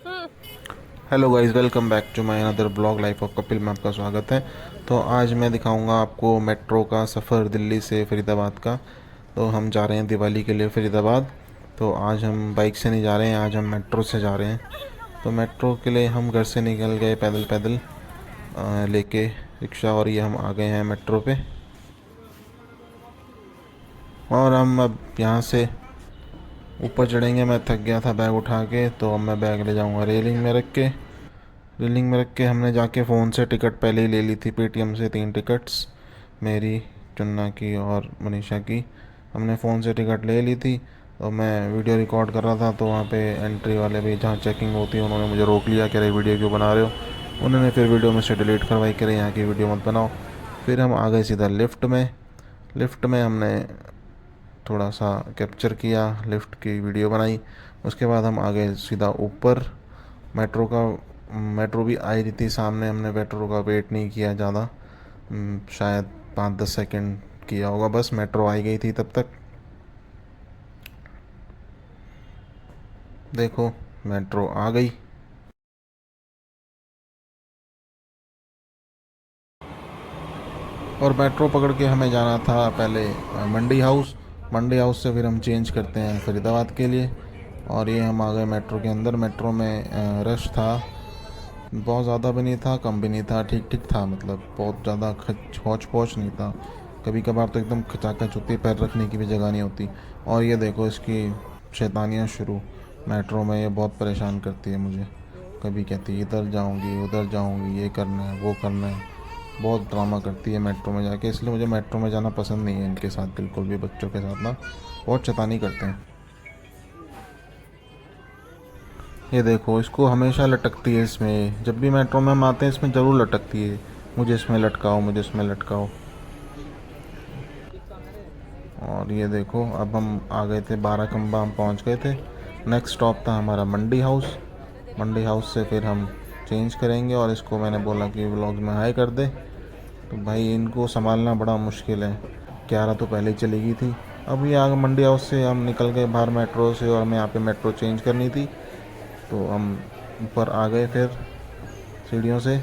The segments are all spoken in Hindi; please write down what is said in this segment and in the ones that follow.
Hello guys, welcome back to my another blog life of Kapil में आपका स्वागत है। तो आज मैं दिखाऊंगा आपको मेट्रो का सफ़र दिल्ली से फरीदाबाद का। तो हम जा रहे हैं दिवाली के लिए फरीदाबाद। तो आज हम बाइक से नहीं जा रहे हैं, आज हम मेट्रो से जा रहे हैं। तो मेट्रो के लिए हम घर से निकल गए पैदल पैदल लेके रिक्शा, और ये हम आ गए हैं मेट्रो पे। और हम अब यहाँ से ऊपर चढ़ेंगे। मैं थक गया था बैग उठा के, तो अब मैं बैग ले जाऊँगा रेलिंग में रख के हमने जाके फ़ोन से टिकट पहले ही ले ली थी, पेटीएम से 3 टिकट्स, मेरी, चुन्ना की और मनीषा की। हमने फ़ोन से टिकट ले ली थी। और मैं वीडियो रिकॉर्ड कर रहा था, तो वहाँ पे एंट्री वाले भी, जहाँ चेकिंग होती है, उन्होंने मुझे रोक लिया, कह रहे वीडियो क्यों बना रहे हो। उन्होंने फिर वीडियो में से डिलीट करवाई, कह रहे यहाँ की वीडियो मत बनाओ। फिर हम आ गए सीधा लिफ्ट में हमने थोड़ा सा कैप्चर किया, लिफ्ट की वीडियो बनाई। उसके बाद हम आ गए सीधा ऊपर। मेट्रो भी आई रही थी सामने, हमने मेट्रो का वेट नहीं किया ज़्यादा, शायद 5-10 सेकंड किया होगा बस, मेट्रो आई गई थी तब तक। देखो, मेट्रो आ गई। और मेट्रो पकड़ के हमें जाना था पहले मंडी हाउस से फिर हम चेंज करते हैं फरीदाबाद के लिए। और ये हम आ गए मेट्रो के अंदर। मेट्रो में रश था, बहुत ज़्यादा भी नहीं था, कम भी नहीं था, ठीक ठीक था, मतलब बहुत ज़्यादा हौच पौच नहीं था। कभी कभार तो एकदम खचाखच होती है, पैर रखने की भी जगह नहीं होती। और ये देखो इसकी शैतानियाँ शुरू। मेट्रो में ये बहुत परेशान करती है मुझे। कभी कहती है इधर जाऊंगी उधर जाऊंगी, ये करना है वो करना है। बहुत ड्रामा करती है मेट्रो में जाके, इसलिए मुझे मेट्रो में जाना पसंद नहीं है इनके साथ, बिल्कुल भी, बच्चों के साथ ना बहुत शैतानी करते हैं। ये देखो, इसको हमेशा लटकती है इसमें, जब भी मेट्रो में हम आते हैं इसमें ज़रूर लटकती है, मुझे इसमें लटकाओ, मुझे इसमें लटकाओ। और ये देखो, अब हम आ गए थे 12 खंबा, हम पहुंच गए थे। नेक्स्ट स्टॉप था हमारा मंडी हाउस से फिर हम चेंज करेंगे। और इसको मैंने बोला कि व्लॉग में हाई कर दे, तो भाई इनको संभालना बड़ा मुश्किल है। क्यारा तो पहले ही चली गई थी। अब ये आगे मंडी हाउस से हम निकल गए बाहर मेट्रो से, और हमें यहाँ पे मेट्रो चेंज करनी थी। तो हम ऊपर आ गए फिर सीढ़ियों से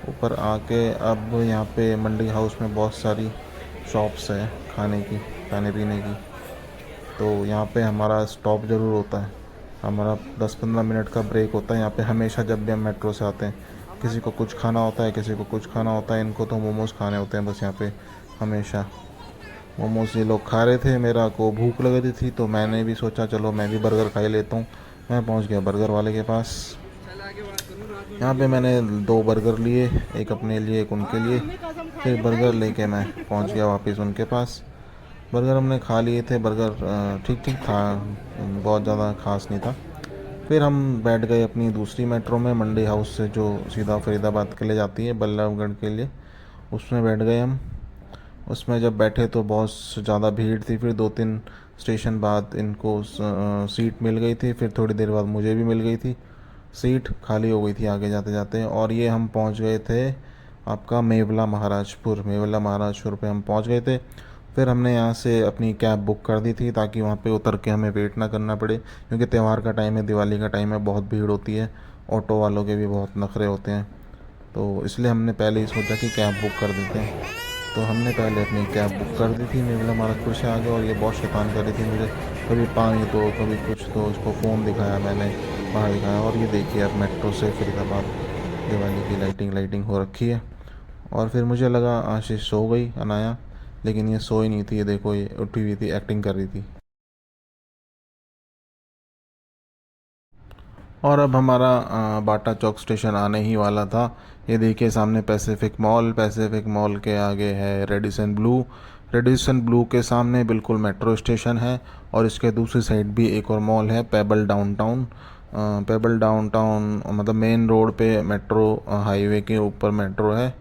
ऊपर आके। अब यहाँ पे मंडी हाउस में बहुत सारी शॉप्स है खाने पीने की। तो यहाँ पे हमारा स्टॉप ज़रूर होता है, हमारा 10-15 मिनट का ब्रेक होता है यहाँ पे हमेशा, जब भी हम मेट्रो से आते हैं। किसी को कुछ खाना होता है, किसी को कुछ खाना होता है, इनको तो मोमोज़ खाने होते हैं बस यहाँ पे हमेशा। मोमोज़ ये लोग खा रहे थे, मेरा को भूख लग रही थी, तो मैंने भी सोचा चलो मैं भी बर्गर खा ही लेता हूँ। मैं पहुँच गया बर्गर वाले के पास। यहाँ पे मैंने 2 बर्गर लिए, एक अपने लिए एक उनके लिए। फिर बर्गर लेके मैं पहुँच गया वापस उनके पास। बर्गर हमने खा लिए थे, बर्गर ठीक ठीक था, बहुत ज़्यादा खास नहीं था। फिर हम बैठ गए अपनी दूसरी मेट्रो में, मंडी हाउस से जो सीधा फरीदाबाद के लिए जाती है, बल्लभगढ़ के लिए, उसमें बैठ गए हम। उसमें जब बैठे तो बहुत ज़्यादा भीड़ थी। फिर 2-3 स्टेशन बाद इनको सीट मिल गई थी, फिर थोड़ी देर बाद मुझे भी मिल गई थी, सीट खाली हो गई थी आगे जाते जाते। और ये हम पहुंच गए थे आपका मेवला महाराजपुर पे हम पहुंच गए थे। फिर हमने यहाँ से अपनी कैब बुक कर दी थी, ताकि वहाँ पे उतर के हमें वेट ना करना पड़े, क्योंकि त्यौहार का टाइम है, दिवाली का टाइम है, बहुत भीड़ होती है, ऑटो वालों के भी बहुत नखरे होते हैं। तो इसलिए हमने पहले ही सोचा कि कैब बुक कर देते हैं। तो हमने पहले अपनी कैब बुक कर दी थी, मेवला महाराजपुर से आगे। और ये बहुत शैतान कर रही थी मुझे, कभी पानी दो कभी कुछ दो, इसको फ़ोन दिखाया मैंने, वहाँ दिखाया। और ये देखिए, अब मेट्रो से फरीदाबाद दिवाली की लाइटिंग हो रखी है। और फिर मुझे लगा आशीष सो गई, अनाया, लेकिन ये सोई नहीं थी, ये देखो ये उठी हुई थी, एक्टिंग कर रही थी। और अब हमारा बाटा चौक स्टेशन आने ही वाला था। ये देखिए सामने पैसिफिक मॉल के आगे है रेडिसन ब्लू के सामने बिल्कुल मेट्रो स्टेशन है। और इसके दूसरी साइड भी एक और मॉल है, पेबल डाउनटाउन, मतलब मेन रोड पे मेट्रो, हाईवे के ऊपर मेट्रो है।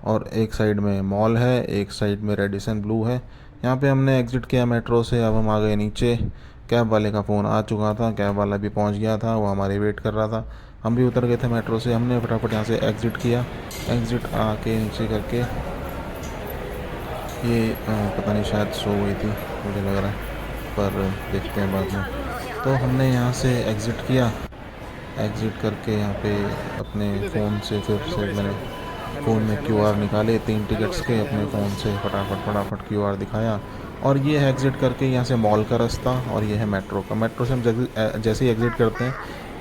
और एक साइड में मॉल है, एक साइड में रेडिसन ब्लू है। यहाँ पे हमने एग्ज़िट किया मेट्रो से, अब हम आ गए नीचे। कैब वाले का फ़ोन आ चुका था, कैब वाला भी पहुँच गया था, वो हमारी वेट कर रहा था। हम भी उतर गए थे मेट्रो से, हमने फटाफट यहाँ से एग्ज़िट किया। एग्ज़िट आके नीचे करके ये पता नहीं, शायद सो गई थी मुझे लग रहा है, पर देखते हैं बाद में। तो हमने यहाँ से एग्ज़िट किया। एग्ज़िट करके यहाँ पे अपने फ़ोन से फिर से मैंने फ़ोन में क्यूआर निकाले 3 टिकट्स के, अपने फ़ोन से फटाफट क्यूआर दिखाया। और ये है एग्ज़िट करके यहाँ से मॉल का रास्ता, और ये है मेट्रो का। मेट्रो से हम जैसे ही एग्ज़िट करते हैं,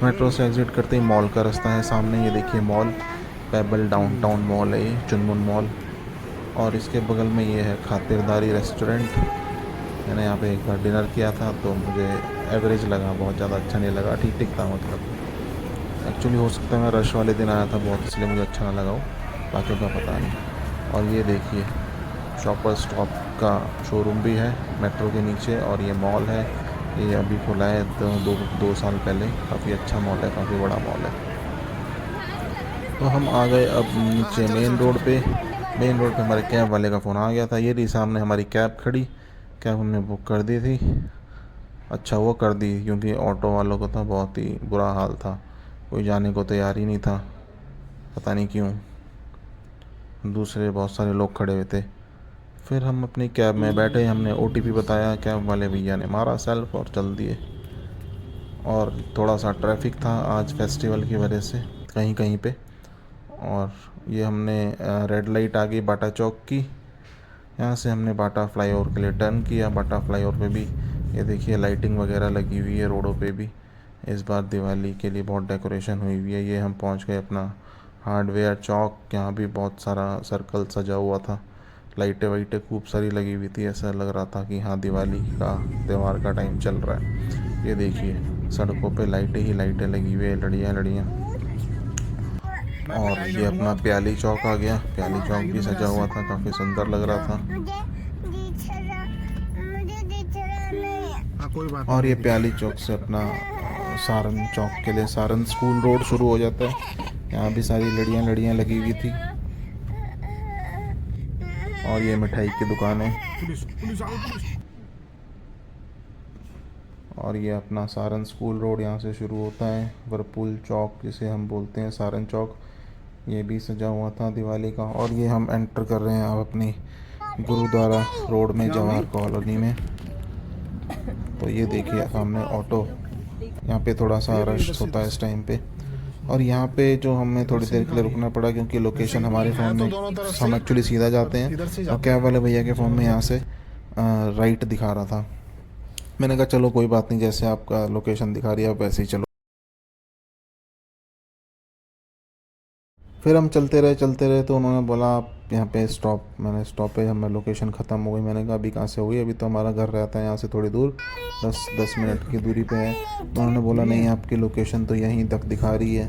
मेट्रो से एग्ज़िट करते ही मॉल का रास्ता है सामने। ये देखिए मॉल, पेबल डाउनटाउन मॉल है ये, चुनमुन मॉल। और इसके बगल में ये है खातिरदारी रेस्टोरेंट। मैंने यहाँ पे एक बार डिनर किया था तो मुझे एवरेज लगा, बहुत ज़्यादा अच्छा नहीं लगा, ठीक ठीक था मतलब। एक्चुअली हो सकता है मैं रश वाले दिन आया था बहुत, इसलिए मुझे अच्छा ना लगा हो, बाकी का पता नहीं। और ये देखिए शॉपर स्टॉप का शोरूम भी है मेट्रो के नीचे, और ये मॉल है, ये अभी खुला है तो दो साल पहले। काफ़ी अच्छा मॉल है, काफ़ी बड़ा मॉल है। तो हम आ गए अब नीचे मेन रोड पे। मेन रोड पे हमारे कैब वाले का फ़ोन आ गया था। ये रही सामने हमारी कैब खड़ी, कैब हमने बुक कर दी थी। अच्छा वो कर दी, क्योंकि ऑटो वालों को तो बहुत ही बुरा हाल था, कोई जाने को तैयार ही नहीं था, पता नहीं क्यों। दूसरे बहुत सारे लोग खड़े हुए थे। फिर हम अपनी कैब में बैठे, हमने ओटीपी बताया, कैब वाले भैया ने मारा सेल्फ और चल दिए। और थोड़ा सा ट्रैफिक था आज फेस्टिवल की वजह से कहीं कहीं पे। और ये हमने रेड लाइट आ गई बाटा चौक की, यहाँ से हमने बाटा फ्लाईओवर के लिए टर्न किया। बाटा फ्लाईओवर पे भी ये देखिए लाइटिंग वगैरह लगी हुई है रोडों पे भी। इस बार दिवाली के लिए बहुत डेकोरेशन हुई हुई है। ये हम पहुँच गए अपना हार्डवेयर चौक, यहाँ भी बहुत सारा सर्कल सजा हुआ था, लाइटें वाइटें खूब सारी लगी हुई थी। ऐसा लग रहा था कि हाँ दिवाली का त्यौहार का टाइम चल रहा है। ये देखिए सड़कों पे लाइटें ही लाइटें लगी हुई है, लड़ियाँ लड़ियाँ। और ये अपना प्याली चौक आ गया, प्याली चौक भी सजा हुआ था, काफ़ी सुंदर लग रहा था। और ये प्याली चौक से अपना सारन चौक के लिए सारन स्कूल रोड शुरू हो जाता है। यहाँ भी सारी लड़ियाँ लड़ियाँ लगी हुई थी। और ये मिठाई की दुकान है। और ये अपना सारन स्कूल रोड यहाँ से शुरू होता है, वरपुल चौक जिसे हम बोलते हैं, सारन चौक। ये भी सजा हुआ था दिवाली का। और ये हम एंटर कर रहे हैं अब अपनी गुरुद्वारा रोड में, जवाहर कॉलोनी में। तो ये देखिए सामने ऑटो, यहाँ पे थोड़ा सा रश होता है इस टाइम पे। और यहाँ पे जो हमें थोड़ी देर के लिए रुकना पड़ा, क्योंकि लोकेशन हमारे फ़ोन में, हम एक्चुअली सीधा जाते हैं और कैब वाले भैया के फ़ोन में यहाँ से राइट दिखा रहा था। मैंने कहा चलो कोई बात नहीं, जैसे आपका लोकेशन दिखा रही है आप वैसे ही चलो। फिर हम चलते रहे तो उन्होंने बोला आप यहाँ पे स्टॉप, मैंने स्टॉप पे, हमें लोकेशन ख़त्म हो गई। मैंने कहा अभी कहाँ से हुई, अभी तो हमारा घर रहता है यहाँ से थोड़ी दूर, 10 मिनट की दूरी पे है। तो उन्होंने बोला नहीं आपकी लोकेशन तो यहीं तक दिखा रही है।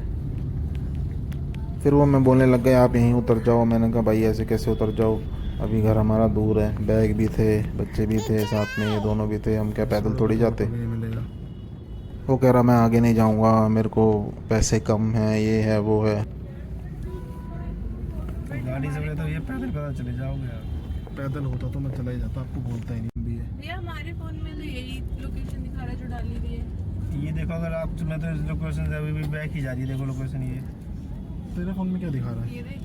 फिर वो मैं बोलने लग गया आप यहीं उतर जाओ। मैंने कहा भाई ऐसे कैसे उतर जाओ, अभी घर हमारा दूर है, बैग भी थे, बच्चे भी थे साथ में, ये दोनों भी थे, हम क्या पैदल थोड़ी जाते। वो कह रहा मैं आगे नहीं जाऊँगा, मेरे को पैसे कम हैं, ये है वो है। गाड़ी से तो ये पैदल पता चले जाओगे यार। पैदल होता तो मैं चला ही जाता, आपको बोलता ही नहीं भी है। ये हमारे फोन में तो यही लोकेशन दिखा रहा है जो डाली हुई है। ये देखो अगर आप, मैं तो लोकेशन से अभी भी बैक ही जा रही है, देखो लोकेशन ये तेरे फोन में क्या दिखा रहा है। ये देख,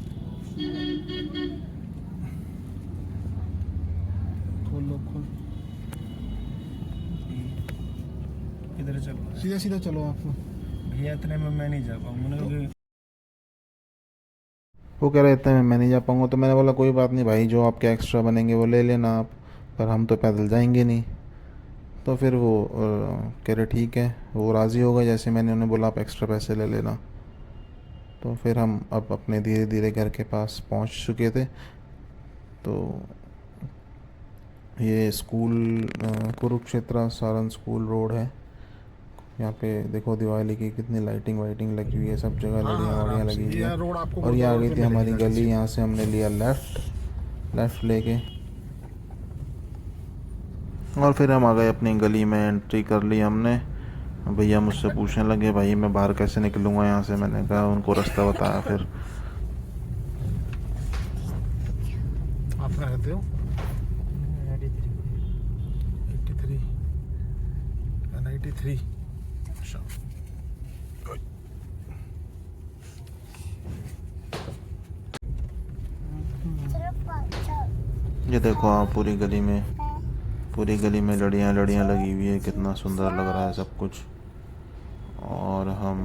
खोल इधर चलो, सीधा सीधा चलो आप। भैया इतने में मैं नहीं जा पाऊंगा, क्योंकि वो कह रहे इतने में मैं नहीं जा पाऊँगा। तो मैंने बोला कोई बात नहीं भाई, जो आपके एक्स्ट्रा बनेंगे वो ले लेना आप, पर हम तो पैदल जाएंगे नहीं। तो फिर वो कह रहे ठीक है, वो राज़ी हो गए जैसे मैंने उन्हें बोला आप एक्स्ट्रा पैसे ले लेना। तो फिर हम अब अपने धीरे धीरे घर के पास पहुंच चुके थे। तो ये school Kurukshetra Saran school road है। यहाँ पे देखो दिवाली की कितनी लाइटिंग वाइटिंग लगी हुई है, सब जगह लड़ियाँ वड़ियाँ लगी हुई है। और ये आ गई थी हमारी गली, यहाँ से हमने लिया लेफ़्ट लेके, और फिर हम आ गए अपनी गली में, एंट्री कर ली हमने। भैया मुझसे पूछने लगे भाई मैं बाहर कैसे निकलूँगा यहाँ से। मैंने कहा उनको रास्ता बताया। फिर आप कहाँ रहते हो? 93 अच्छा। ये देखो आप पूरी गली में लड़ियाँ लगी हुई है, कितना सुंदर लग रहा है सब कुछ। और हम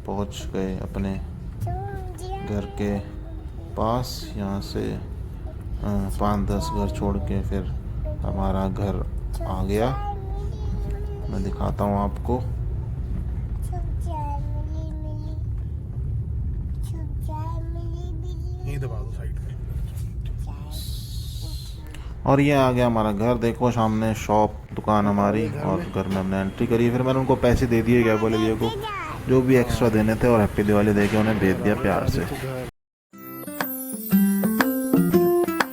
पहुंच गए अपने घर के पास। यहाँ से 5-10 घर छोड़ के फिर हमारा घर आ गया। मैं दिखाता हूँ आपको। यही दबा दो साइड पे। और ये आ गया हमारा घर। देखो सामने शॉप, दुकान हमारी, और घर में हमने एंट्री करी। फिर मैंने उनको पैसे दे दिए, क्या बोले दिए को जो भी एक्स्ट्रा देने थे, और हैप्पी दिवाली दे के उन्हें भेज दिया प्यार से। देखो घर